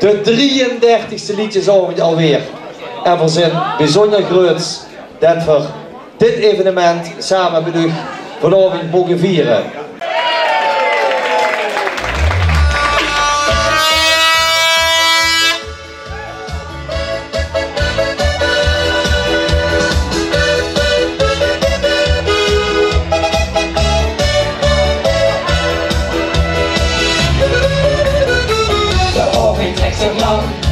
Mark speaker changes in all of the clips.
Speaker 1: De 33e liedjesavond alweer. En we zijn bijzonder groot dat we dit evenement samen met u vanavond mogen vieren.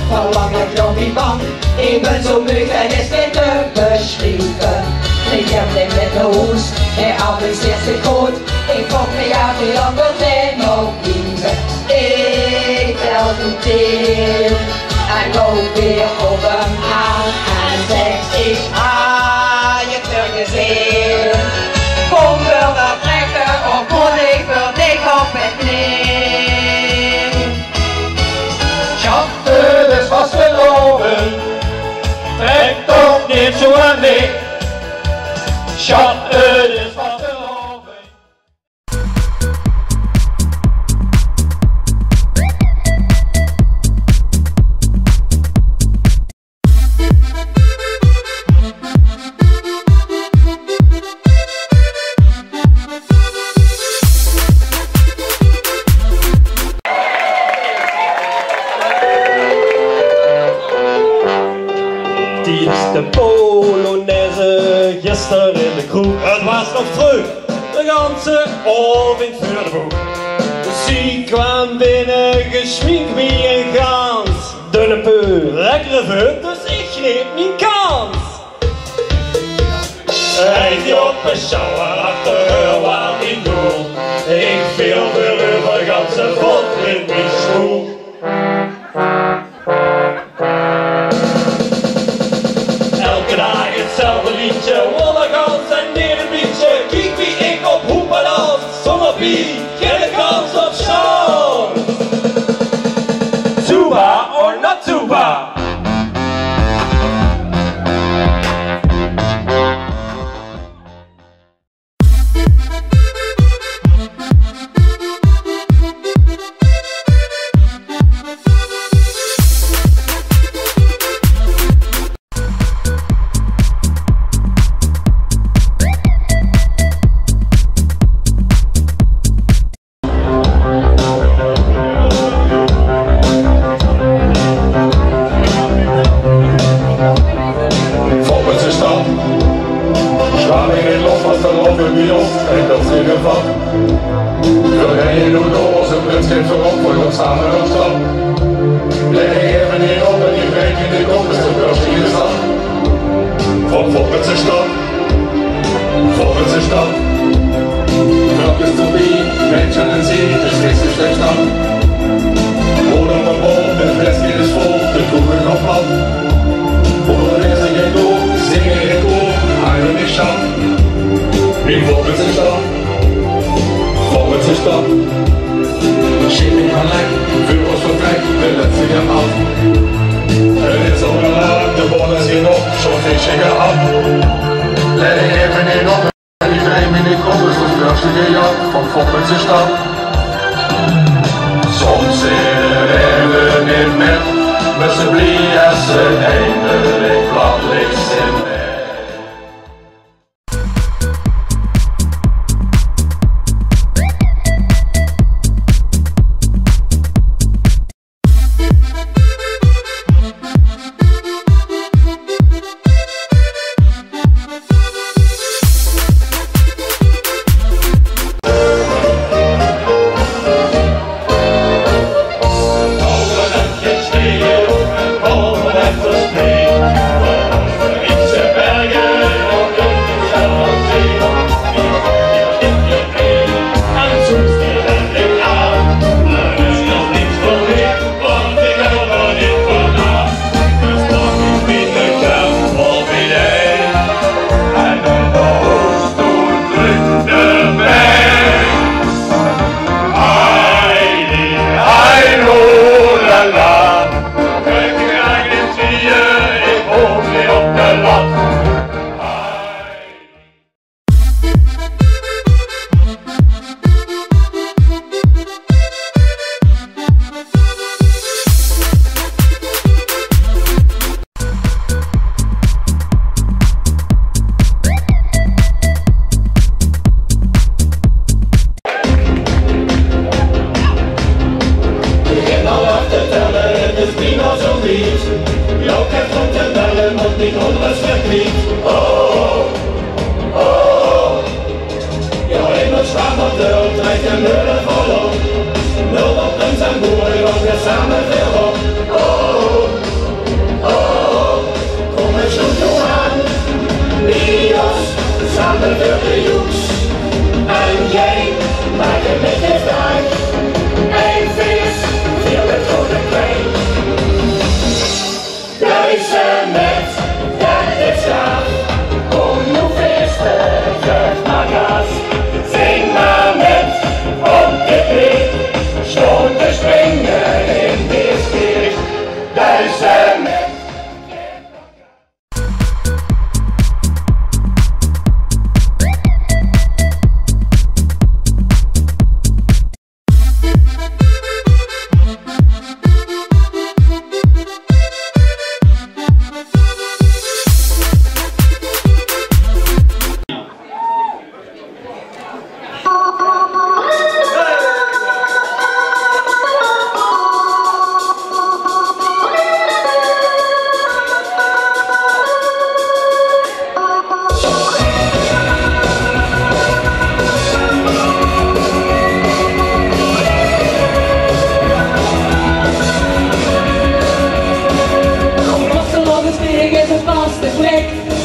Speaker 2: Verlangen van die man, ik ben zo moe en is niet te beschrijven. Ik heb niet met de hoes, en alles is te goed. Ik vond me af wie anders en nog liever. Ik tel de deel en loop weer op hem aan en zeg ik je teruggezien. Kom wil dat trekken of moet ik wil dik op het neer.
Speaker 3: Het is vast geloven, trek toch niet zo aan mee. Schat, het is vast geloven.
Speaker 4: De Polonaise gisteren in de kroeg. Het was nog vroeg, de ganse avond voor de boeg. De ziek kwam binnen, geschminkt wie een gans. Dunne peu, lekkere veut, dus ik greep mijn kans. Hij die op een shower achter waar niet doel. Ik viel weer over ganse vod in mijn stoel. Hetzelfde liedje, wollegans en nederbietje. Kijk wie ik op hoepen als zonder wie, geen kans op chance. Tuba or not tuba?
Speaker 3: Soms zijn we niet met, maar ze blieën ze eindelijk plat links in bed. deur trekt de mullen volop. Nul op ons en boer, want we samen weer op. Oh, oh, oh, kom eens goed toe aan. Wie ons, samen voor de joeks. En jij, maak het met je vraag. Eén vis, veel het grote kwijt. Deze met, dat is gaaf. Kom nu feesten, geef maar gas. Zing maar met, op de klik. Stoot te springen in Weerskirch. Deze met.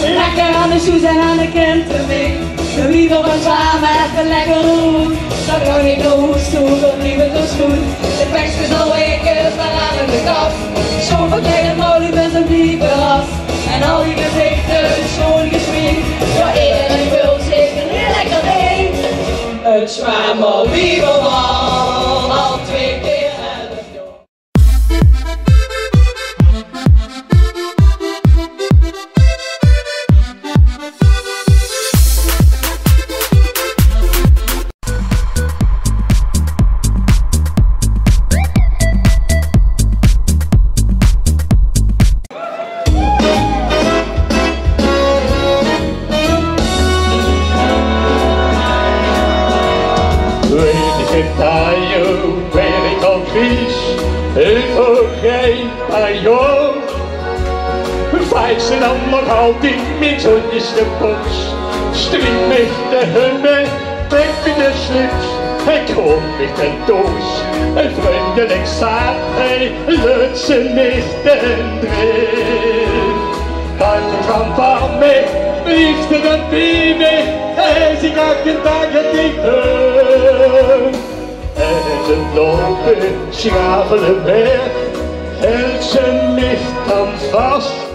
Speaker 2: Lekker aan de shoes en aan de kentenweg. We wieven van samen even lekker roet. Dan ga ik de hoes toe, dan liever de schoen. De tekst is al weken, maar aan de kast. Schoon verkleed mooi met een lieve ras. En al die gezichten schoon gesminkt. Ja, iedereen wil zich een heel lekker ding. Het zwaar wieven van al 2 keer.
Speaker 3: Weet ik advies, ik ook geen paillon. Vijf ze dan nog altijd met zo'n box. String met de humme, trek met de slips. En kom met de doos. En vriendelijk zaad, hij lukt ze niet en dreef. Buiten van mij, liefste dan baby. En ze gaat geen dagen dieper. En ze lopen, schravelen weer, held ze licht dan vast.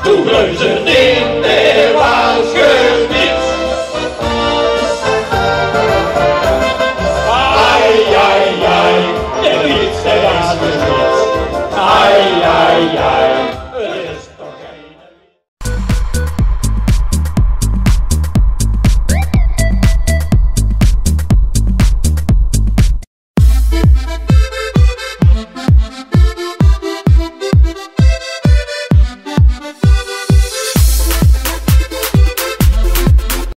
Speaker 5: Toen reuzen